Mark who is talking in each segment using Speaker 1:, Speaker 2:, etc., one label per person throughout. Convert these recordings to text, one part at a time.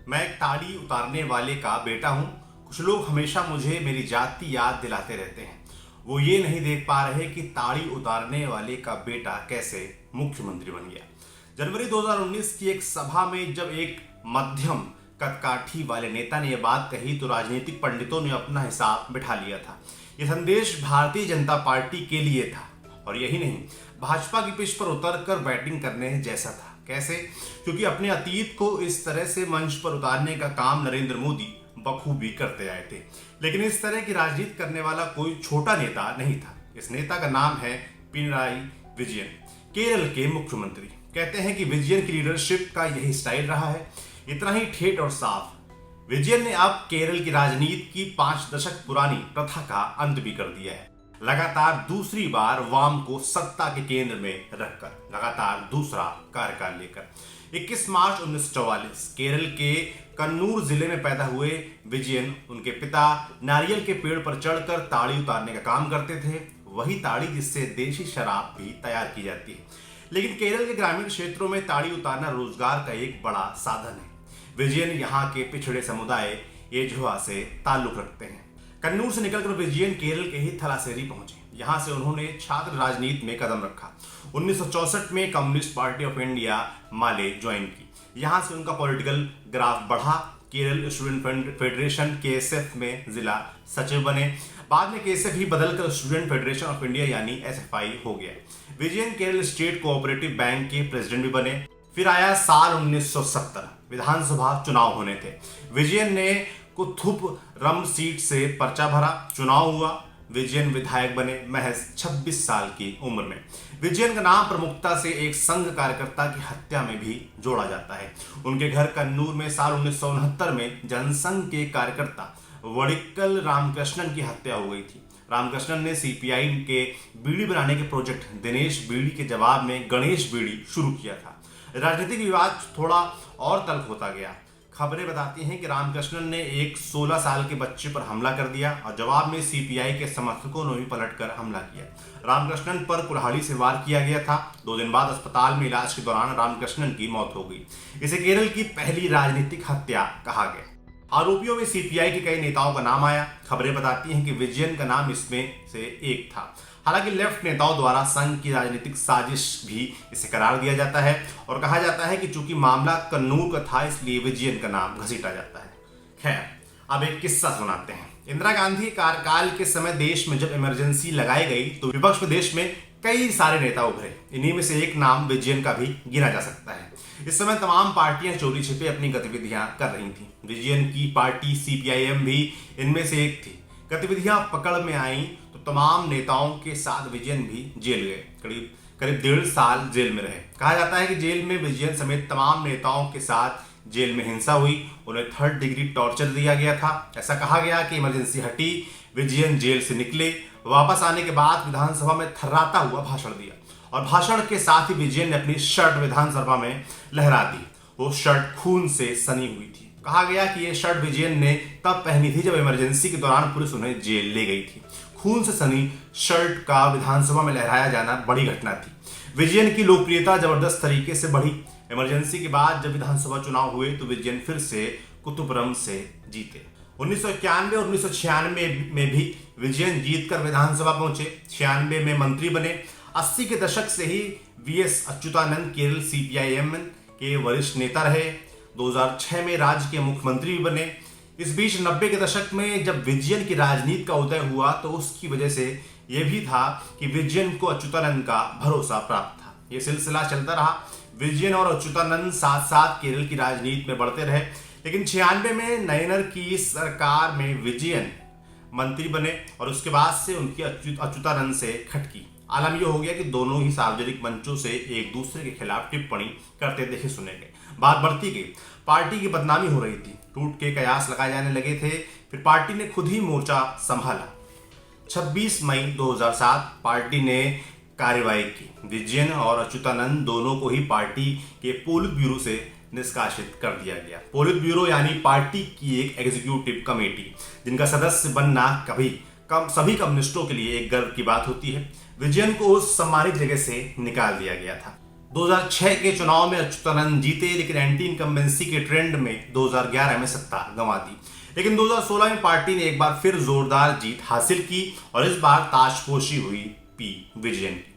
Speaker 1: मैं एक ताड़ी उतारने वाले का बेटा हूं। कुछ लोग हमेशा मुझे मेरी जात की याद दिलाते रहते हैं। वो ये नहीं देख पा रहे कि ताड़ी उतारने वाले का बेटा कैसे मुख्यमंत्री बन गया। जनवरी 2019 की एक सभा में जब एक मध्यम कदकाठी वाले नेता ने यह बात कही तो राजनीतिक पंडितों ने अपना हिसाब बिठा लिया था। यह संदेश भारतीय जनता पार्टी के लिए था और यही नहीं, भाजपा की पिच पर उतरकर बैटिंग करने जैसा था। कैसे? क्योंकि अपने अतीत को इस तरह से मंच पर उतारने का काम नरेंद्र मोदी बखूबी करते आए थे। लेकिन इस तरह की राजनीति करने वाला कोई छोटा नेता नहीं था। इस नेता का नाम है पिनराई विजयन, केरल के मुख्यमंत्री। कहते हैं कि विजयन की लीडरशिप का यही स्टाइल रहा है, इतना ही ठेठ और साफ। विजयन ने अब केरल की राजनीति की 5 दशक पुरानी प्रथा का अंत भी कर दिया है। लगातार दूसरी बार वाम को सत्ता के केंद्र में रखकर लगातार दूसरा कार्यकाल लेकर 21 मार्च 1944 केरल के कन्नूर जिले में पैदा हुए विजयन, उनके पिता नारियल के पेड़ पर चढ़कर ताड़ी उतारने का काम करते थे। वही ताड़ी जिससे देशी शराब भी तैयार की जाती है। लेकिन केरल के ग्रामीण क्षेत्रों में ताड़ी उतारना रोजगार का एक बड़ा साधन है। विजयन यहाँ के पिछड़े समुदाय एझवा से ताल्लुक रखते हैं। कन्नूर से निकलकर विजयन केरल के ही थलासेरी पहुंचे। यहां से उन्होंने छात्र राजनीति में कदम रखा। 1964 में communist party of India Male join की। यहां से उनका पॉलिटिकल ग्राफ बढ़ा। केरल स्टूडेंट फेडरेशन केएसएफ में जिला सचिव बने। बाद में केएसएफ ही बदलकर स्टूडेंट फेडरेशन ऑफ इंडिया यानी एसएफआई हो गया। Vijayan Kerala state cooperative bank के प्रेसिडेंट भी बने। फिर आया साल 1970, विधानसभा चुनाव होने थे। विजयन ने कुथुपरम सीट से पर्चा भरा, चुनाव हुआ। विजयन विधायक बने महज 26 साल की उम्र में। विजयन का नाम प्रमुखता से एक संघ कार्यकर्ता की हत्या में भी जोड़ा जाता है। उनके घर कन्नूर में साल 1969 में जनसंघ के कार्यकर्ता वडिक्कल रामकृष्णन की हत्या हो गई थी। रामकृष्णन ने सीपीआई के बीड़ी बनाने के प्रोजेक्ट दिनेश बीड़ी के जवाब में गणेश बीड़ी शुरू किया था। राजनीतिक विवाद थोड़ा और तल्ख होता गया। खबरें बताती हैं कि रामकृष्णन ने एक 16 साल के बच्चे पर हमला कर दिया और जवाब में सीपीआई के समर्थकों ने भी पलटकर हमला किया। रामकृष्णन पर कुल्हाड़ी से वार किया गया था। 2 दिन बाद अस्पताल में इलाज के दौरान रामकृष्णन की मौत हो गई। इसे केरल की पहली राजनीतिक हत्या कहा गया। आरोपियों में सीपीआई के कई नेताओं का नाम आया। खबरें बताती हैं कि विजयन का नाम इसमें से एक था। हालांकि लेफ्ट नेताओं द्वारा संघ की राजनीतिक साजिश भी इसे करार दिया जाता है और कहा जाता है कि चूंकि मामला कन्नूर का था इसलिए विजयन का नाम घसीटा जाता है। खैर, अब एक किस्सा सुनाते हैं। इंदिरा गांधी कार्यकाल के समय देश में जब इमरजेंसी लगाई गई तो विपक्ष प्रदेश में कई सारे नेता उभरे। इन्हीं में से एक नाम विजयन का भी गिना जा सकता है। इस समय तमाम पार्टियां चोरी छिपे अपनी गतिविधियां कर रही थी। विजयन की पार्टी सीपीआईएम भी इनमें से एक थी। गतिविधियां पकड़ में आई तो तमाम नेताओं के साथ विजयन भी जेल गए। करीब 1.5 साल जेल में रहे। कहा जाता है कि जेल में विजयन समेत तमाम नेताओं के साथ जेल में हिंसा हुई। उन्हें 3rd डिग्री टॉर्चर दिया गया था। ऐसा कहा गया कि इमरजेंसी हटी, विजयन जेल से निकले। वापस आने के बाद विधानसभा में थर्राता हुआ भाषण दिया और भाषण के साथ ही विजयन ने अपनी शर्ट विधानसभा में लहरा दी। वो शर्ट खून से सनी हुई थी। कहा गया कि यह शर्ट विजयन ने तब पहनी थी जब इमरजेंसी के दौरान पुलिस उन्हें जेल ले गई थी। खून से सनी शर्ट का विधानसभा में लहराया जाना बड़ी घटना थी। विजयन की लोकप्रियता जबरदस्त तरीके से बढ़ी। इमरजेंसी के बाद जब विधानसभा चुनाव हुए तो विजयन फिर से कुतुबरम से जीते। 1991 और 1996 में भी विजयन जीतकर विधानसभा पहुंचे। 96 में मंत्री बने। 80 के दशक से ही वीएस अच्युतानंद केरल सीपीआईएम के वरिष्ठ नेता रहे। 2006 में राज्य के मुख्यमंत्री भी बने। इस बीच 90 के दशक में जब विजयन की राजनीति का उदय हुआ तो उसकी वजह से यह भी था कि विजयन को अच्युतानंद का भरोसा प्राप्त था। यह सिलसिला चलता रहा। विजयन और अच्युतानंद साथ साथ केरल की राजनीति में बढ़ते रहे। लेकिन 96 में नयनर की सरकार में विजयन मंत्री बने और उसके बाद से उनकी अच्युतानंद से खटकी। आलम यह हो गया कि दोनों ही सार्वजनिक मंचों से एक दूसरे के खिलाफ टिप्पणी करते देखे सुने गए। बात बढ़ती गई। पार्टी की बदनामी हो रही थी। टूट के कयास लगाए जाने लगे थे। फिर पार्टी ने खुद ही मोर्चा संभाला। 26 मई 2007 पार्टी ने कार्रवाई की। विजयन और अच्युतानंद दोनों को ही पार्टी के पोलित ब्यूरो से निष्कासित कर दिया गया। पोलित ब्यूरो यानी पार्टी की एक एग्जीक्यूटिव कमेटी जिनका सदस्य बनना सभी कम्युनिस्टों के लिए एक गर्व की बात होती है। विजयन को उस सम्मानित जगह से निकाल दिया गया था। 2006 के चुनाव में अच्युतानंद जीते, लेकिन एंटी इनकम्बेंसी के ट्रेंड में 2011 में सत्ता गंवा दी। लेकिन 2016 में पार्टी ने एक बार फिर जोरदार जीत हासिल की और इस बार ताजपोशी हुई पी विजयन की।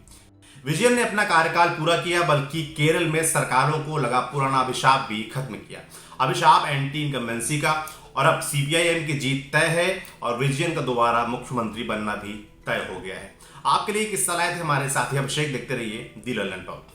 Speaker 1: विजयन ने अपना कार्यकाल पूरा किया, बल्कि केरल में सरकारों को लगा पुराना अभिशाप भी खत्म किया, अभिशाप एंटी इनकम्बेंसी का। और अब सीपीआईएम की जीत तय है और विजयन का दोबारा मुख्यमंत्री बनना भी तय हो गया है। आपके लिए किस्सा लाए थे हमारे साथी अभिषेक। देखते रहिए दी लल्लन टॉक।